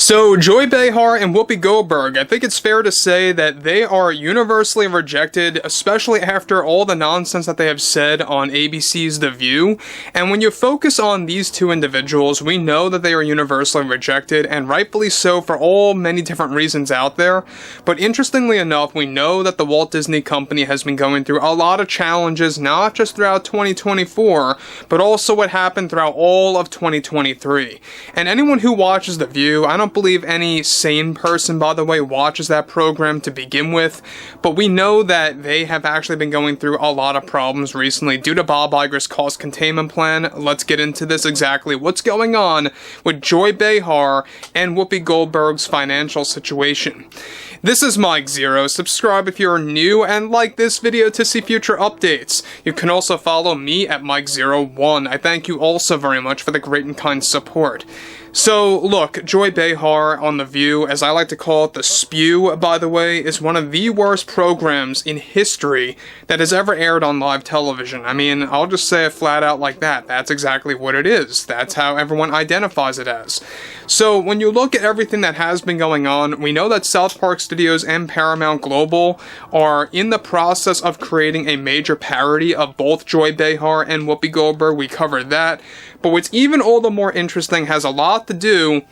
So, Joy Behar and Whoopi Goldberg, I think it's fair to say that they are universally rejected, especially after all the nonsense that they have said on ABC's The View. And when you focus on these two individuals, we know that they are universally rejected, and rightfully so for all many different reasons out there. But interestingly enough, we know that the Walt Disney Company has been going through a lot of challenges, not just throughout 2024, but also what happened throughout all of 2023. And anyone who watches The View, I don't believe any sane person, by the way, watches that program to begin with, but we know that they have actually been going through a lot of problems recently due to Bob Iger's cost containment plan. Let's get into this exactly. What's going on with Joy Behar and Whoopi Goldberg's financial situation? This is Mike Zero. Subscribe if you're new and like this video to see future updates. You can also follow me at Mike01. I thank you also very much for the great and kind support. So, look, Joy Behar on The View, as I like to call it, The Spew, by the way, is one of the worst programs in history that has ever aired on live television. I mean, I'll just say it flat out like that. That's exactly what it is. That's how everyone identifies it as. So, when you look at everything that has been going on, we know that South Park Studios and Paramount Global are in the process of creating a major parody of both Joy Behar and Whoopi Goldberg. We covered that. But what's even all the more interesting has a lot to do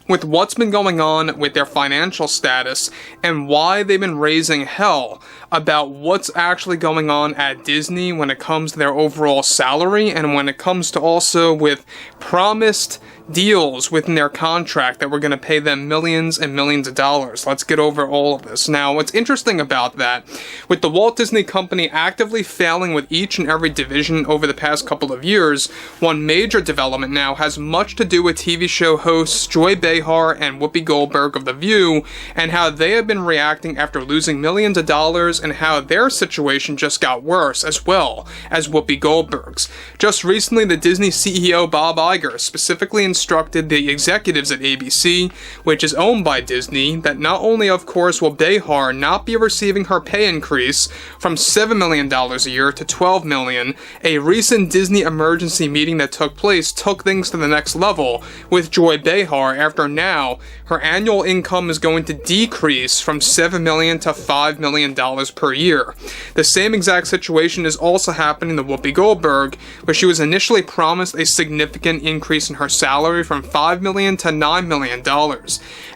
with what's been going on with their financial status and why they've been raising hell about what's actually going on at Disney when it comes to their overall salary and when it comes to also with promised deals within their contract that we're going to pay them millions and millions of dollars. Let's get over all of this. Now, what's interesting about that, with the Walt Disney Company actively failing with each and every division over the past couple of years, one major development now has much to do with TV show hosts Joy Behar and Whoopi Goldberg of The View and how they have been reacting after losing millions of dollars and how their situation just got worse as well as Whoopi Goldberg's. Just recently, the Disney CEO Bob Iger specifically instructed the executives at ABC, which is owned by Disney, that not only, of course, will Behar not be receiving her pay increase from $7 million a year to $12 million, a recent Disney emergency meeting that took place took things to the next level with Joy Behar after now her annual income is going to decrease from $7 million to $5 million per year. The same exact situation is also happening to Whoopi Goldberg, where she was initially promised a significant increase in her salary from $5 million to $9 million.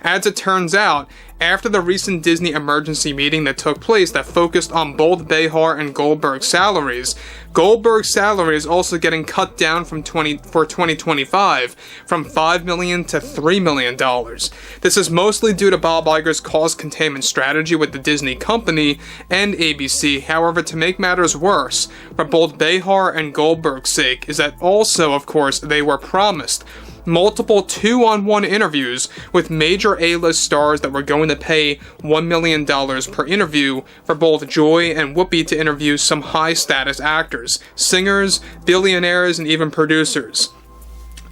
As it turns out, after the recent Disney emergency meeting that took place that focused on both Behar and Goldberg's salaries, Goldberg's salary is also getting cut down for 2025 from $5 million to $3 million. This is mostly due to Bob Iger's cost containment strategy with the Disney Company and ABC. However, to make matters worse, for both Behar and Goldberg's sake, is that also, of course, they were promised multiple 2-on-1 interviews with major A-list stars that were going to pay $1 million per interview for both Joy and Whoopi to interview some high-status actors, singers, billionaires, and even producers.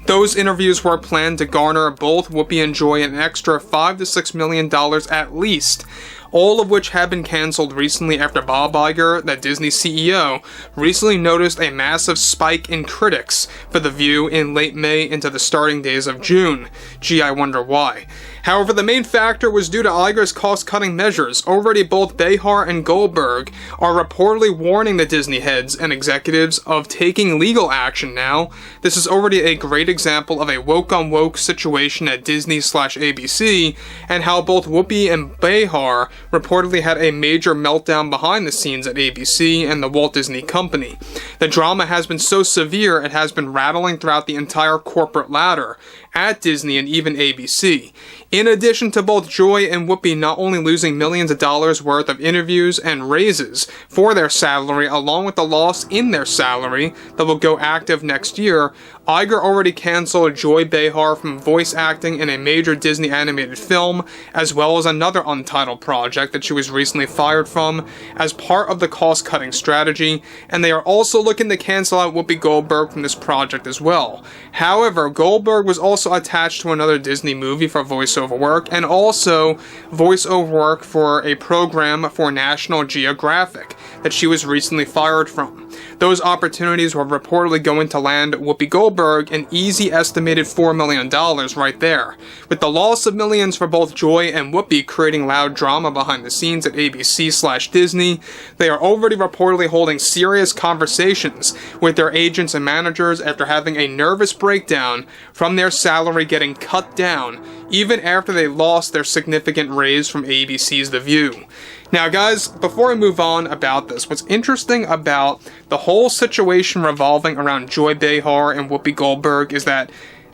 Those interviews were planned to garner both Whoopi and Joy an extra $5 to $6 million at least, all of which have been cancelled recently after Bob Iger, the Disney CEO, recently noticed a massive spike in critics for The View in late May into the starting days of June. Gee, I wonder why. However, the main factor was due to Iger's cost-cutting measures. Already both Behar and Goldberg are reportedly warning the Disney heads and executives of taking legal action now. This is already a great example of a woke-on-woke situation at Disney/ABC, and how both Whoopi and Behar reportedly had a major meltdown behind the scenes at ABC and the Walt Disney Company. The drama has been so severe it has been rattling throughout the entire corporate ladder at Disney and even ABC. In addition to both Joy and Whoopi not only losing millions of dollars worth of interviews and raises for their salary, along with the loss in their salary that will go active next year, Iger already canceled Joy Behar from voice acting in a major Disney animated film, as well as another untitled project that she was recently fired from as part of the cost-cutting strategy, and they are also looking to cancel out Whoopi Goldberg from this project as well. However, Goldberg was also attached to another Disney movie for voiceover voiceover work, and also voiceover work for a program for National Geographic that she was recently fired from. Those opportunities were reportedly going to land Whoopi Goldberg an easy estimated $4 million right there. With the loss of millions for both Joy and Whoopi creating loud drama behind the scenes at ABC/Disney, they are already reportedly holding serious conversations with their agents and managers after having a nervous breakdown from their salary getting cut down, even after they lost their significant raise from ABC's The View. Now guys, before I move on about this, what's interesting about the whole situation revolving around Joy Behar and Whoopi Goldberg is that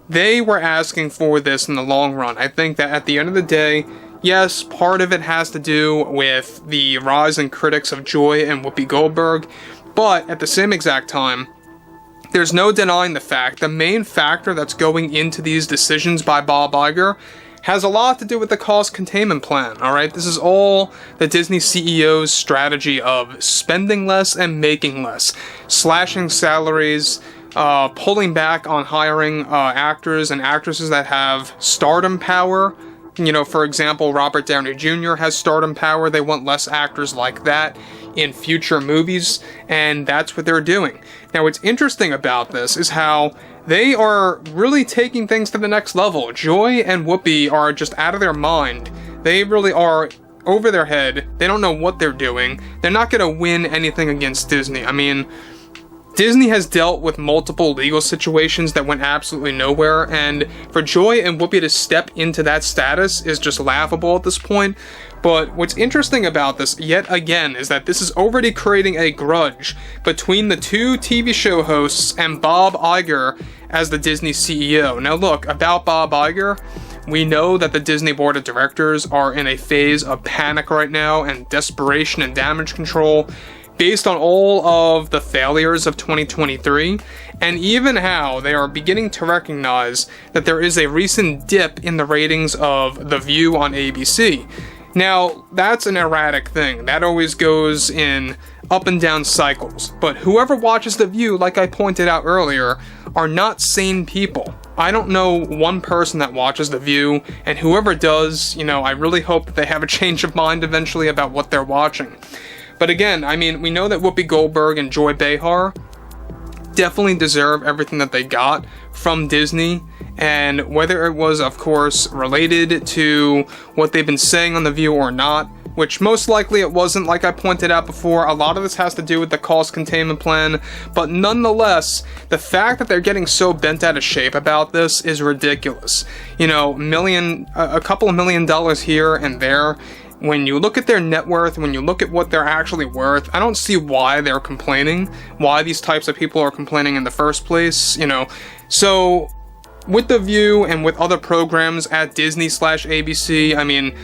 they were asking for this in the long run. I think that at the end of the day, yes, part of it has to do with the rise in critics of Joy and Whoopi Goldberg, but at the same exact time, there's no denying the fact the main factor that's going into these decisions by Bob Iger has a lot to do with the cost containment plan, alright? This is all the Disney CEO's strategy of spending less and making less, slashing salaries, pulling back on hiring actors and actresses that have stardom power. You know, for example, Robert Downey Jr. has stardom power. They want less actors like that in future movies, and that's what they're doing. Now, what's interesting about this is how they are really taking things to the next level. Joy and Whoopi are just out of their mind. They really are over their head. They don't know what they're doing. They're not going to win anything against Disney. I mean, Disney has dealt with multiple legal situations that went absolutely nowhere, and for Joy and Whoopi to step into that status is just laughable at this point. But what's interesting about this, yet again, is that this is already creating a grudge between the two TV show hosts and Bob Iger as the Disney CEO. Now look, about Bob Iger, we know that the Disney Board of Directors are in a phase of panic right now and desperation and damage control based on all of the failures of 2023, and even how they are beginning to recognize that there is a recent dip in the ratings of The View on ABC. Now, that's an erratic thing. That always goes in up and down cycles. But whoever watches The View, like I pointed out earlier, are not sane people. I don't know one person that watches The View, and whoever does, you know, I really hope that they have a change of mind eventually about what they're watching. But again, I mean, we know that Whoopi Goldberg and Joy Behar definitely deserve everything that they got from Disney, and whether it was, of course, related to what they've been saying on The View or not, which most likely it wasn't, like I pointed out before, a lot of this has to do with the cost containment plan, but nonetheless, the fact that they're getting so bent out of shape about this is ridiculous. You know, a couple of $1 million here and there. When you look at their net worth, when you look at what they're actually worth, I don't see why they're complaining, why these types of people are complaining in the first place, you know. So, with The View and with other programs at Disney/ABC, I mean,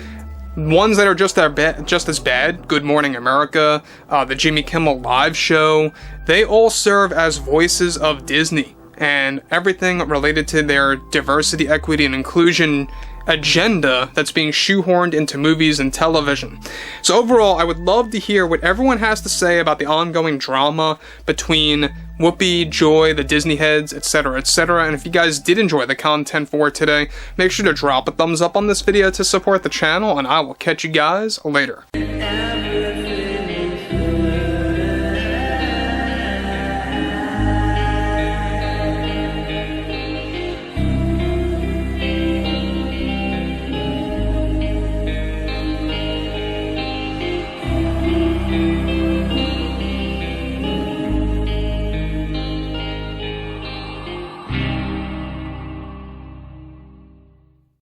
ones that are just as bad, Good Morning America, the Jimmy Kimmel Live show, they all serve as voices of Disney and everything related to their diversity, equity, and inclusion agenda that's being shoehorned into movies and television. So overall, I would love to hear what everyone has to say about the ongoing drama between Whoopi, Joy, the Disney heads, etc., etc. And if you guys did enjoy the content for today, make sure to drop a thumbs up on this video to support the channel, and I will catch you guys later.